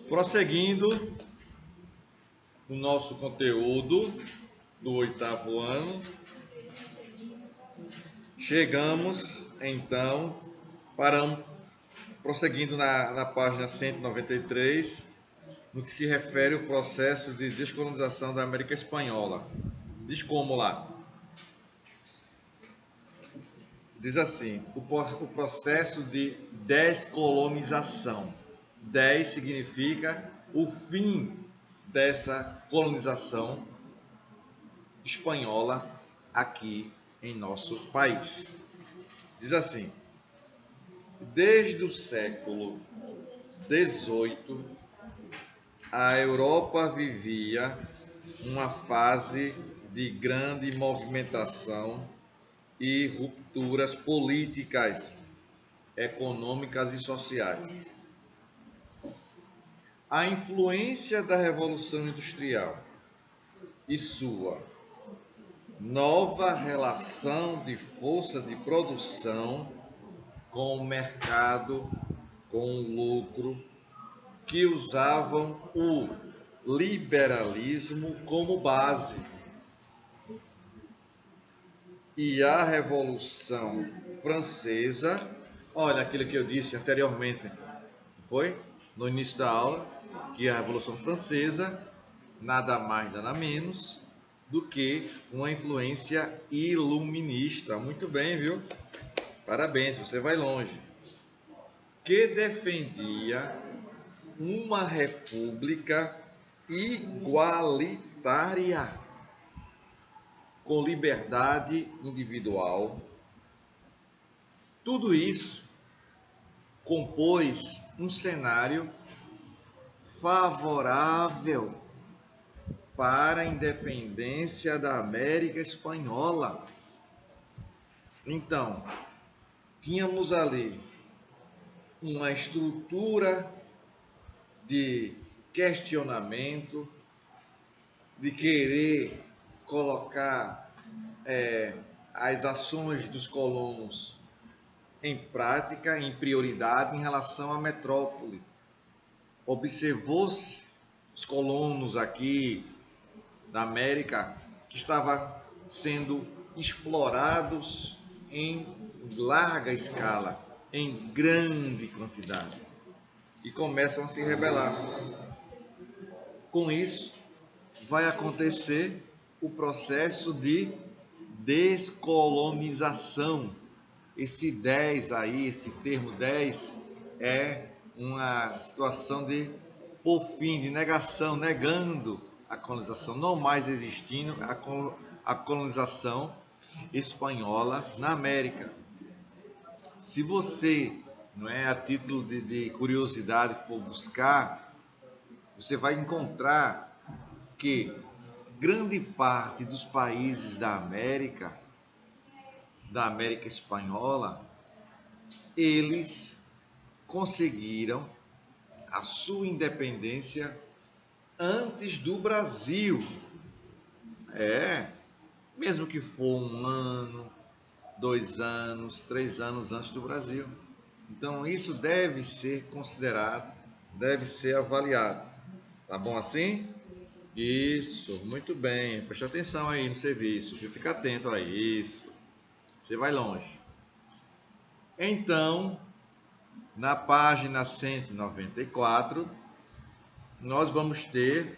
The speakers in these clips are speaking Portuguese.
Prosseguindo o nosso conteúdo do 8º ano, chegamos então prosseguindo na página 193, no que se refere ao processo de descolonização da América Espanhola. Diz como lá? Diz assim, o processo de descolonização. 10 significa o fim dessa colonização espanhola aqui em nosso país. Diz assim, desde o século XVIII, a Europa vivia uma fase de grande movimentação e rupturas políticas, econômicas e sociais. A influência da Revolução Industrial e sua nova relação de força de produção com o mercado, com o lucro, que usavam o liberalismo como base. E a Revolução Francesa, olha aquilo que eu disse anteriormente, foi? No início da aula, que a Revolução Francesa nada mais, nada menos do que uma influência iluminista. Muito bem, viu? Parabéns, você vai longe. Que defendia uma república igualitária, com liberdade individual. Tudo isso compôs um cenário favorável para a independência da América Espanhola. Então, tínhamos ali uma estrutura de questionamento, de querer colocar as ações dos colonos em prática, em prioridade em relação à metrópole. Observou-se os colonos aqui da América que estavam sendo explorados em larga escala, em grande quantidade, e começam a se rebelar. Com isso, vai acontecer o processo de descolonização. Esse 10 aí, esse termo 10, é uma situação de por fim, de negação, negando a colonização, não mais existindo a colonização espanhola na América. Se você, não é, a título de curiosidade, for buscar, você vai encontrar que grande parte dos países da América Espanhola, eles conseguiram a sua independência antes do Brasil. Mesmo que for 1 ano, 2 anos, 3 anos antes do Brasil. Então isso deve ser considerado, deve ser avaliado. Tá bom assim? Isso, muito bem. Preste atenção aí no serviço, fica atento a isso. Você vai longe. Então, na página 194, nós vamos ter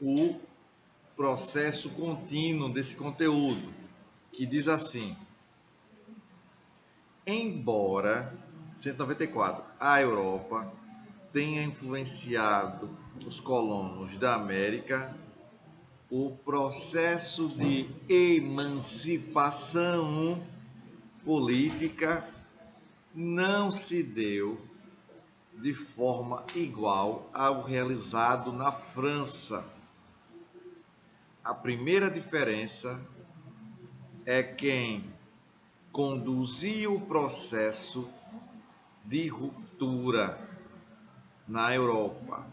o processo contínuo desse conteúdo, que diz assim: embora 194, a Europa tenha influenciado os colonos da América, o processo de emancipação política não se deu de forma igual ao realizado na França. A primeira diferença é quem conduzia o processo de ruptura na Europa.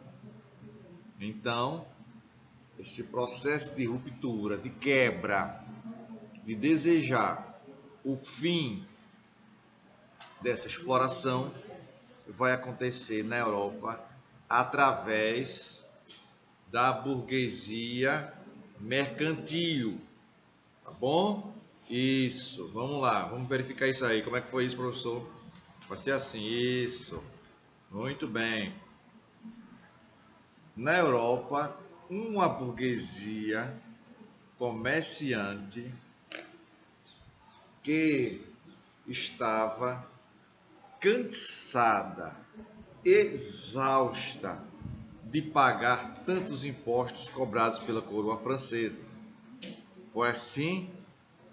Então, esse processo de ruptura, de quebra, de desejar o fim dessa exploração vai acontecer na Europa através da burguesia mercantil, tá bom? Isso, vamos lá, vamos verificar isso aí. Como é que foi isso, professor? Vai ser assim, isso. Muito bem. Na Europa, uma burguesia comerciante que estava cansada, exausta de pagar tantos impostos cobrados pela coroa francesa. Foi assim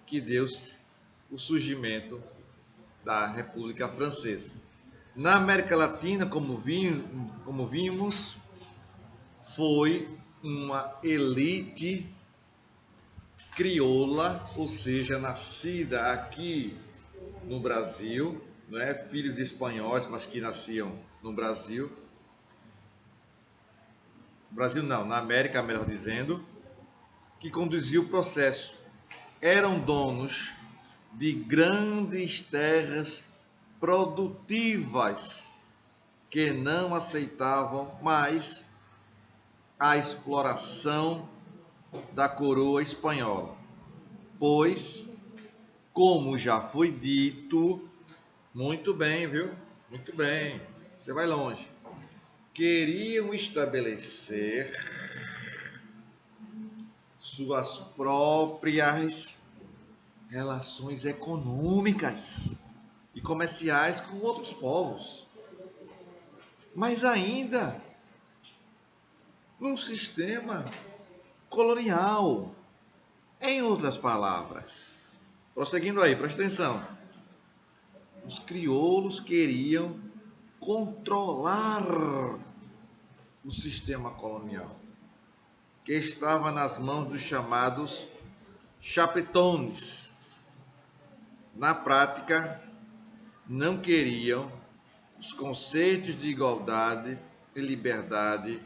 que deu-se o surgimento da República Francesa. Na América Latina, como vimos, foi uma elite crioula, ou seja, nascida aqui no Brasil, não é? Filho de espanhóis, mas que nasciam no Brasil. Brasil não, na América, melhor dizendo, que conduziu o processo. Eram donos de grandes terras produtivas que não aceitavam mais a exploração da coroa espanhola, pois, como já foi dito, muito bem, viu? Muito bem, você vai longe. Queriam estabelecer suas próprias relações econômicas e comerciais com outros povos, mas ainda num sistema colonial. Em outras palavras, prosseguindo aí, presta atenção. Os crioulos queriam controlar o sistema colonial, que estava nas mãos dos chamados chapetones. Na prática, não queriam os conceitos de igualdade e liberdade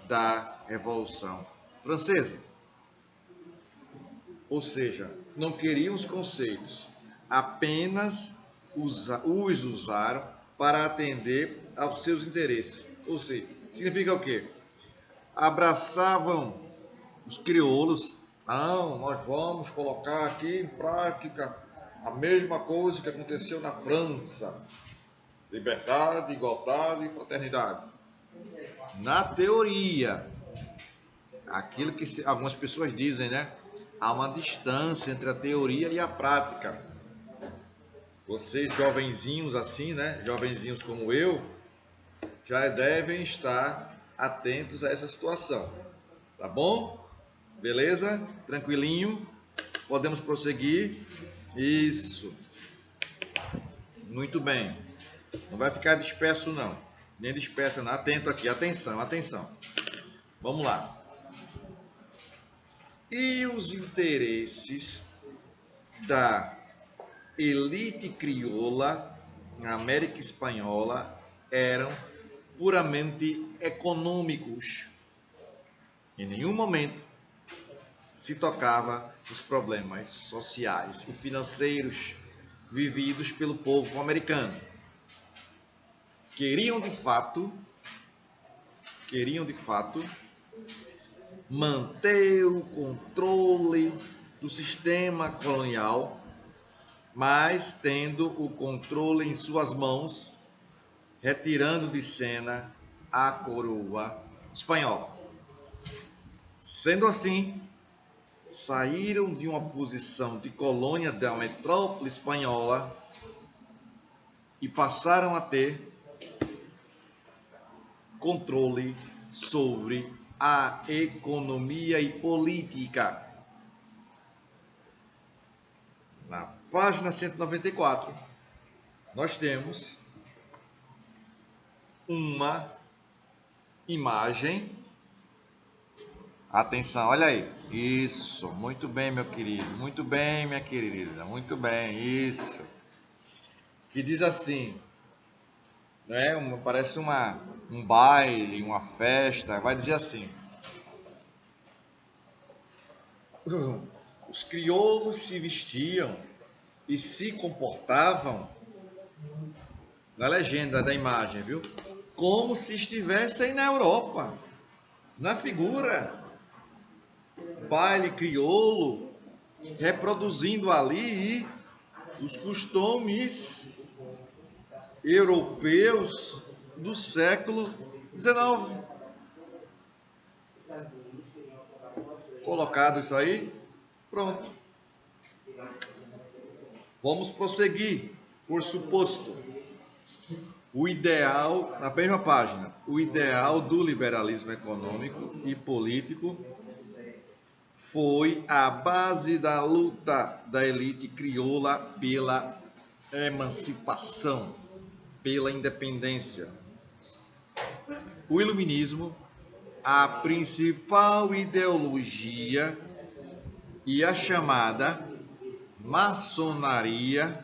da Revolução Francesa. Ou seja, não queriam os conceitos, apenas os usaram para atender aos seus interesses. Ou seja, significa o quê? Abraçavam os crioulos. Não, nós vamos colocar aqui em prática a mesma coisa que aconteceu na França. Liberdade, igualdade e fraternidade. Na teoria, aquilo que algumas pessoas dizem, né? Há uma distância entre a teoria e a prática. Vocês jovenzinhos assim, né? Jovenzinhos como eu, já devem estar atentos a essa situação. Tá bom? Beleza? Tranquilinho? Podemos prosseguir? Isso. Muito bem. Não vai ficar disperso não. Nem disperso não. Atento aqui. Atenção, atenção. Vamos lá. E os interesses da elite crioula na América Espanhola eram puramente econômicos. Em nenhum momento se tocava nos problemas sociais e financeiros vividos pelo povo americano. Queriam de fato manter o controle do sistema colonial, mas tendo o controle em suas mãos, retirando de cena a coroa espanhola. Sendo assim, saíram de uma posição de colônia da metrópole espanhola e passaram a ter controle sobre a economia e política. Na página 194, nós temos uma imagem. Atenção, olha aí. Isso, muito bem, meu querido. Muito bem, minha querida. Muito bem, isso. Que diz assim, né? Parece um baile, uma festa. Vai dizer assim: os crioulos se vestiam e se comportavam Na legenda da imagem, viu? Como se estivessem na Europa, na figura, baile crioulo, reproduzindo ali os costumes europeus do século XIX. Colocado isso aí, pronto. Vamos prosseguir, por suposto. O ideal, na mesma página, o ideal do liberalismo econômico e político foi a base da luta da elite crioula pela emancipação, pela independência. O iluminismo, a principal ideologia e a chamada maçonaria.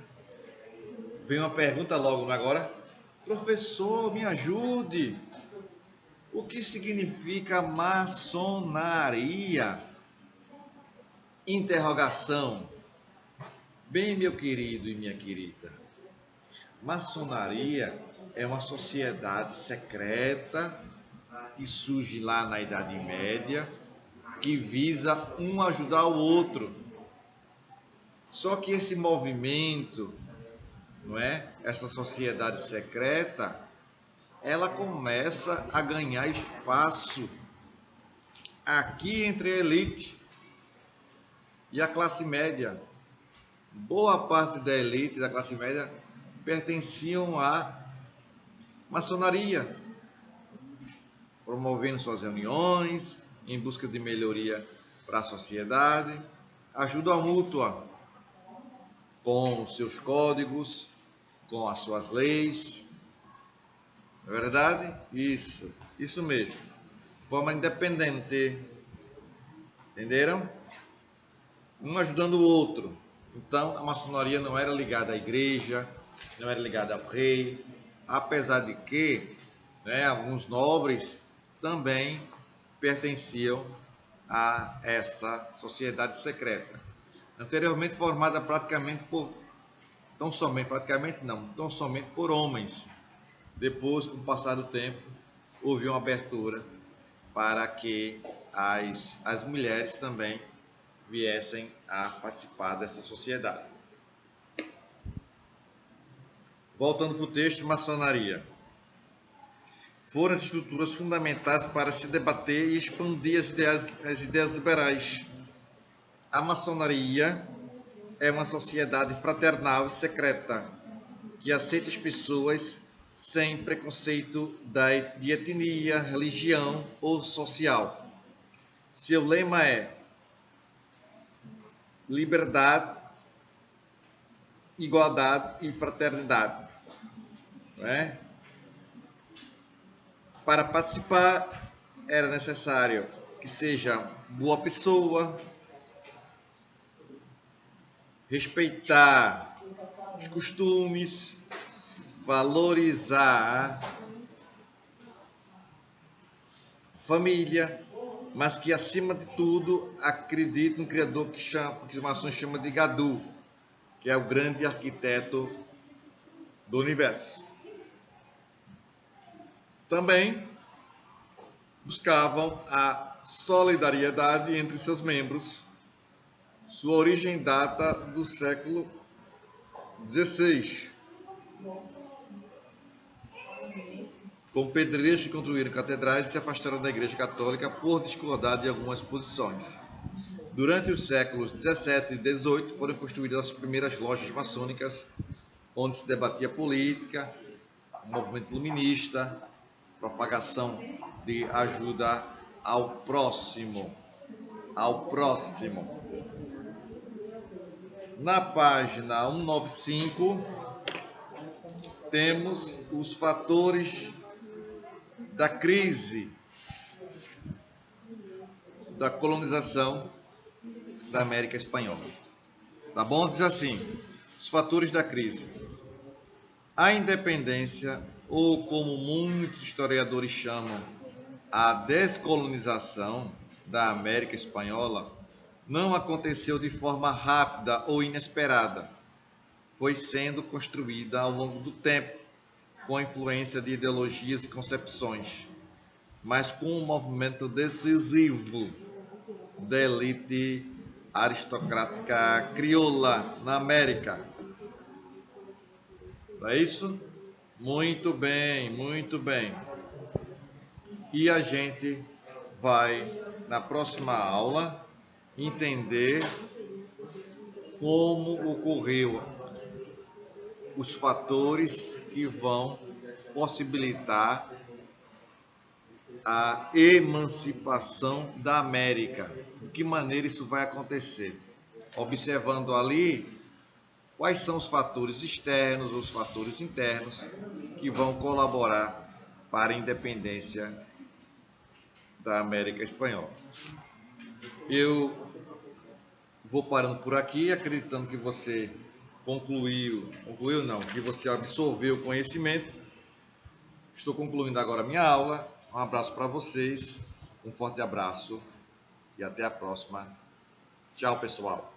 Vem uma pergunta logo agora. Professor, me ajude. O que significa maçonaria? Interrogação. Bem, meu querido e minha querida, maçonaria é uma sociedade secreta que surge lá na Idade Média, que visa um ajudar o outro. Só que esse movimento, não é? Essa sociedade secreta, ela começa a ganhar espaço aqui entre a elite e a classe média. Boa parte da elite da classe média pertenciam à maçonaria, promovendo suas reuniões em busca de melhoria para a sociedade, ajuda mútua com os seus códigos, com as suas leis. Não é verdade? Isso mesmo. De forma independente. Entenderam? Um ajudando o outro. Então, a maçonaria não era ligada à igreja, não era ligada ao rei, apesar de que, né, alguns nobres também pertenciam a essa sociedade secreta. Anteriormente formada praticamente por, tão somente por homens. Depois, com o passar do tempo, houve uma abertura para que as mulheres também viessem a participar dessa sociedade. Voltando para o texto, maçonaria. Foram as estruturas fundamentais para se debater e expandir as ideias liberais. A maçonaria é uma sociedade fraternal e secreta que aceita as pessoas sem preconceito de etnia, religião ou social. Seu lema é liberdade, igualdade e fraternidade. Não é? Para participar era necessário que seja boa pessoa, respeitar os costumes, valorizar a família, mas que acima de tudo acredita no criador que os maçons chamam de Gadu, que é o grande arquiteto do universo. Também buscavam a solidariedade entre seus membros. Sua origem data do século XVI, com pedreiros que construíram catedrais e se afastaram da Igreja Católica por discordar de algumas posições. Durante os séculos XVII e XVIII foram construídas as primeiras lojas maçônicas, onde se debatia política, movimento iluminista, propagação de ajuda ao próximo. Na página 195, temos os fatores da crise da colonização da América Espanhola. Tá bom? Diz assim, os fatores da crise. A independência, ou como muitos historiadores chamam, a descolonização da América Espanhola, não aconteceu de forma rápida ou inesperada. foi sendo construída ao longo do tempo, com a influência de ideologias e concepções, mas com um movimento decisivo da elite aristocrática crioula na América. Não é isso? Muito bem, muito bem. E a gente vai, na próxima aula, entender como ocorreu os fatores que vão possibilitar a emancipação da América. De que maneira isso vai acontecer? Observando ali quais são os fatores externos, os fatores internos que vão colaborar para a independência da América Espanhola. Eu vou parando por aqui, acreditando que você concluiu não, que você absorveu o conhecimento. Estou concluindo agora a minha aula. Um abraço para vocês, um forte abraço e até a próxima. Tchau, pessoal.